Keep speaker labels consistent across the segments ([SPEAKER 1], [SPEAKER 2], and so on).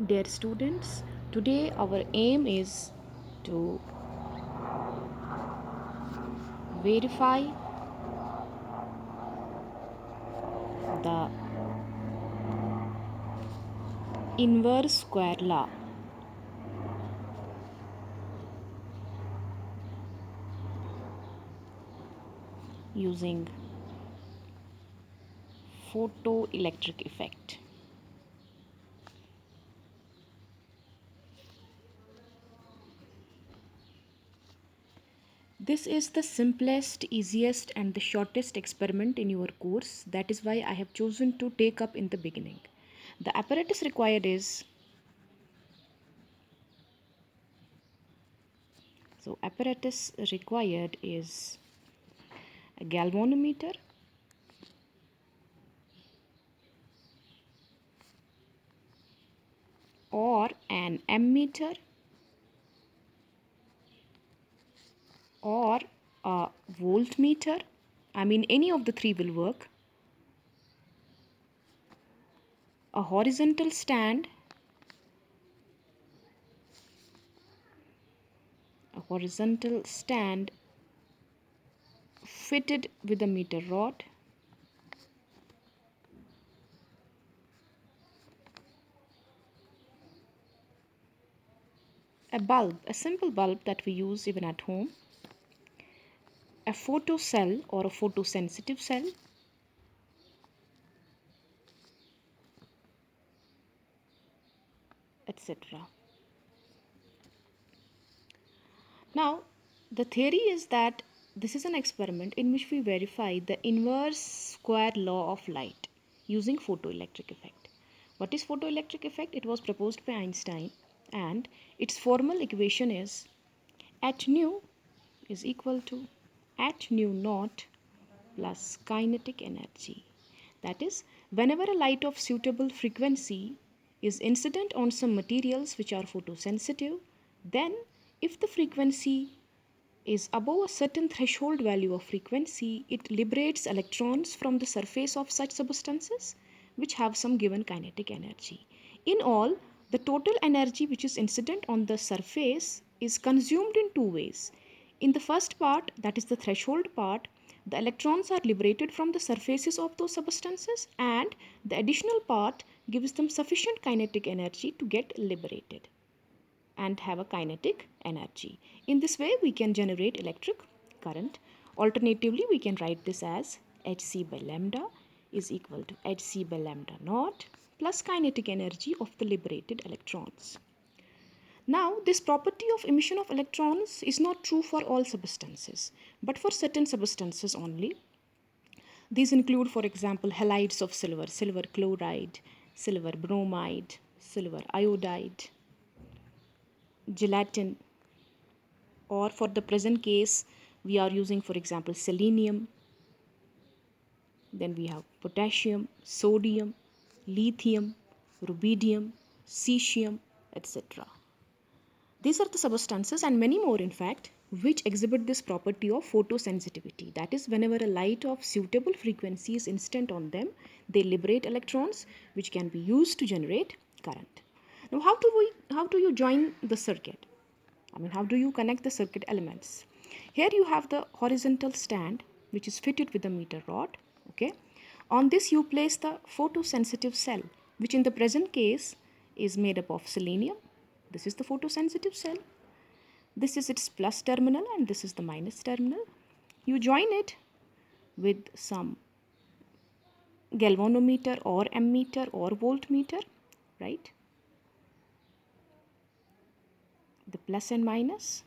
[SPEAKER 1] Dear students, today our aim is to verify the inverse square law using photoelectric effect. This is the simplest, easiest and the shortest experiment in your course. That is why I have chosen to take up in the beginning. The apparatus required is a galvanometer or an ammeter or a voltmeter. I mean, any of the three will work. A horizontal stand fitted with a meter rod, a bulb, a simple bulb that we use even at home, a photo cell or a photosensitive cell, etc. Now, the theory is that this is an experiment in which we verify the inverse square law of light using photoelectric effect. What is photoelectric effect? It was proposed by Einstein, and its formal equation is H nu is equal to H nu naught plus kinetic energy. That is, whenever a light of suitable frequency is incident on some materials which are photosensitive, then if the frequency is above a certain threshold value of frequency, it liberates electrons from the surface of such substances which have some given kinetic energy. In all, the total energy which is incident on the surface is consumed in two ways. In the first part, that is the threshold part, the electrons are liberated from the surfaces of those substances, and the additional part gives them sufficient kinetic energy to get liberated and have a kinetic energy. In this way, we can generate electric current. Alternatively, we can write this as Hc by lambda is equal to Hc by lambda naught plus kinetic energy of the liberated electrons. Now, this property of emission of electrons is not true for all substances, but for certain substances only. These include, for example, halides of silver, silver chloride, silver bromide, silver iodide, gelatin, or for the present case we are using, for example, selenium. Then we have potassium, sodium, lithium, rubidium, cesium, etc. These are the substances, and many more in fact, which exhibit this property of photosensitivity. That is, whenever a light of suitable frequency is incident on them, they liberate electrons which can be used to generate current. Now, how do you join the circuit? I mean, how do you connect the circuit elements? Here you have the horizontal stand which is fitted with a meter rod. Okay. On this you place the photosensitive cell, which in the present case is made up of selenium. This is the photosensitive cell. This is its plus terminal and this is the minus terminal. You join it with some galvanometer or ammeter or voltmeter, right? The plus and minus.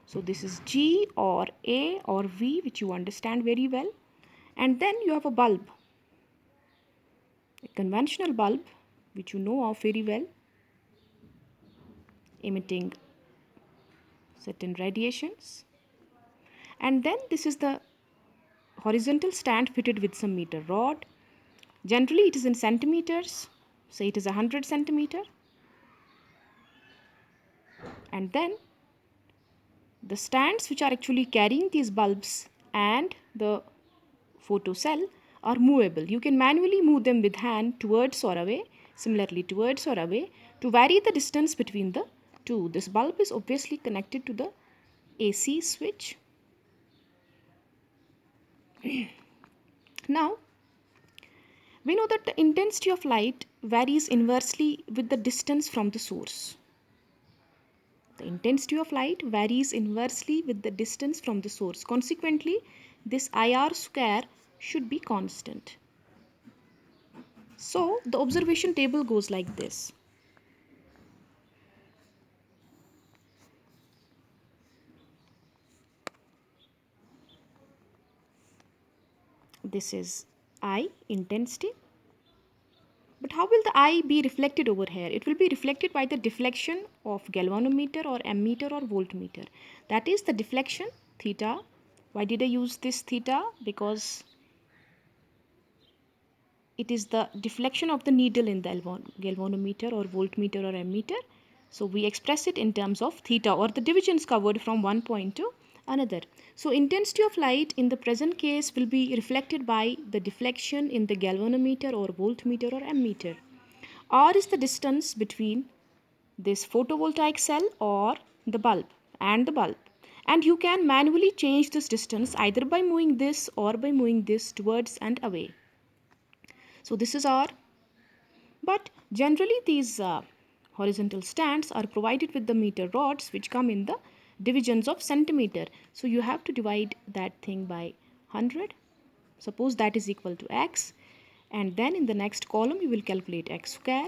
[SPEAKER 1] So this is G or A or V, which you understand very well. And then you have a bulb, a conventional bulb, which you know of very well, emitting certain radiations. And then this is the horizontal stand fitted with some meter rod. Generally it is in centimeters, so it is 100 centimeter. And then the stands which are actually carrying these bulbs and the photocell are movable. You can manually move them with hand towards or away. similarly towards or away, to vary the distance between the two. This bulb is obviously connected to the AC switch. Now, we know that the intensity of light varies inversely with the distance from the source. The intensity of light varies inversely with the distance from the source. Consequently, this IR square should be constant. So, the observation table goes like this. This is I, intensity. But how will the I be reflected over here? It will be reflected by the deflection of galvanometer or ammeter or voltmeter. That is the deflection, theta. Why did I use this theta? Because it is the deflection of the needle in the galvanometer or voltmeter or ammeter. So we express it in terms of theta, or the divisions covered from one point to another. So intensity of light in the present case will be reflected by the deflection in the galvanometer or voltmeter or ammeter. R is the distance between this photovoltaic cell or the bulb and the bulb. And you can manually change this distance either by moving this or by moving this towards and away. So this is R. But generally these horizontal stands are provided with the meter rods which come in the divisions of centimeter. So you have to divide that thing by 100. Suppose that is equal to x. And then in the next column you will calculate x square.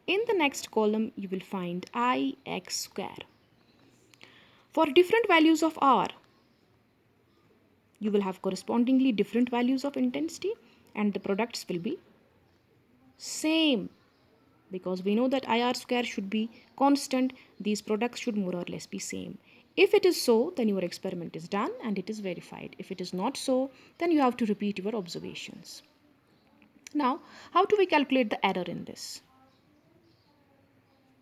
[SPEAKER 1] In the next column you will find I x square. For different values of R, you will have correspondingly different values of intensity, and the products will be same, because we know that IR square should be constant. These products should more or less be same. If it is so, then your experiment is done and it is verified. If it is not so, then you have to repeat your observations. Now, how do we calculate the error in this?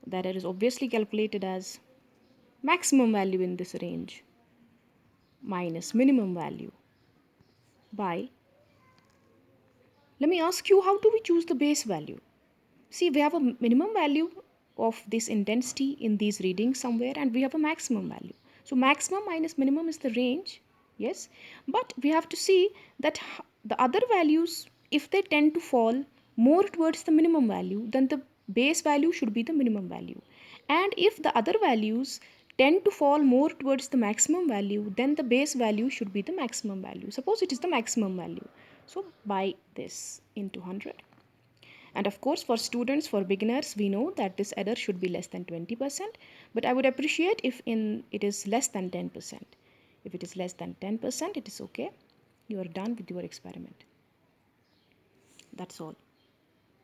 [SPEAKER 1] The error is obviously calculated as maximum value in this range minus minimum value by, let me ask you, how do we choose the base value? See, we have a minimum value of this intensity in these readings somewhere, and we have a maximum value. So maximum minus minimum is the range, yes, but we have to see that the other values, if they tend to fall more towards the minimum value, then the base value should be the minimum value. And if the other values tend to fall more towards the maximum value, then the base value should be the maximum value. Suppose it is the maximum value. So by this into 100. And of course, for students, for beginners, we know that this error should be less than 20%. But I would appreciate if it is less than 10%. If it is less than 10%, it is okay. You are done with your experiment. That's all.